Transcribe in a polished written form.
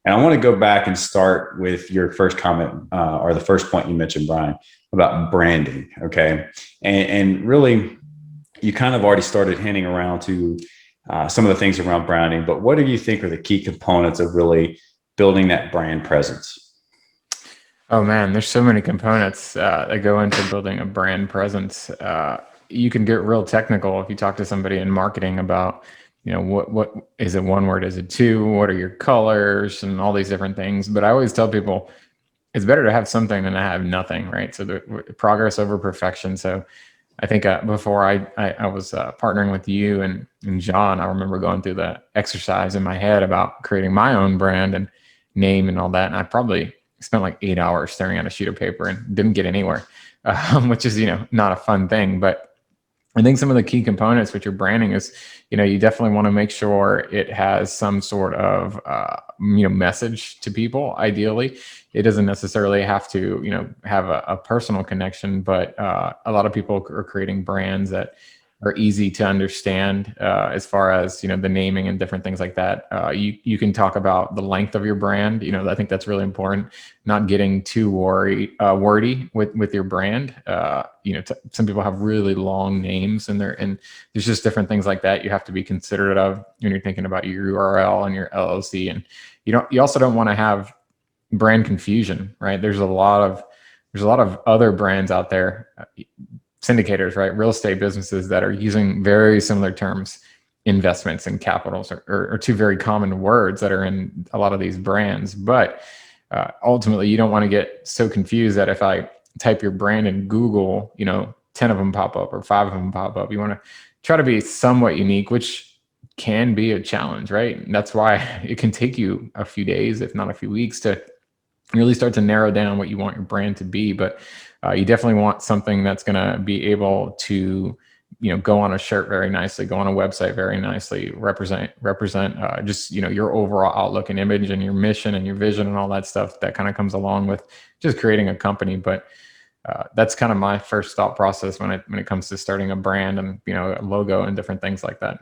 And I want to go back and start with your first comment or the first point you mentioned, Brian, about branding. Okay. And really, you kind of already started hinting around to some of the things around branding, but what do you think are the key components of really building that brand presence? Oh man, there's so many components that go into building a brand presence. You can get real technical if you talk to somebody in marketing about, what is it, one word, is it two? What are your colors and all these different things. But I always tell people it's better to have something than to have nothing, right? So the progress over perfection. So I think before I was partnering with you and John, I remember going through the exercise in my head about creating my own brand and name and all that. And I probably spent like 8 hours staring at a sheet of paper and didn't get anywhere, which is, not a fun thing. But I think some of the key components with your branding is, you definitely want to make sure it has some sort of, message to people. Ideally, it doesn't necessarily have to, have a personal connection, but a lot of people are creating brands that are easy to understand as far as, the naming and different things like that. You can talk about the length of your brand. I think that's really important. Not getting too wordy with your brand. Some people have really long names and there's just different things like that you have to be considerate of when you're thinking about your URL and your LLC. And you also don't want to have brand confusion, right? There's a lot of other brands out there, syndicators, right? Real estate businesses that are using very similar terms. Investments and capitals are two very common words that are in a lot of these brands. But ultimately, you don't want to get so confused that if I type your brand in Google, 10 of them pop up or 5 of them pop up. You want to try to be somewhat unique, which can be a challenge, right? And that's why it can take you a few days, if not a few weeks, to really start to narrow down what you want your brand to be. But you definitely want something that's going to be able to, go on a shirt very nicely, go on a website very nicely, represent just, your overall outlook and image and your mission and your vision and all that stuff that kind of comes along with just creating a company. But that's kind of my first thought process when it comes to starting a brand and, a logo and different things like that.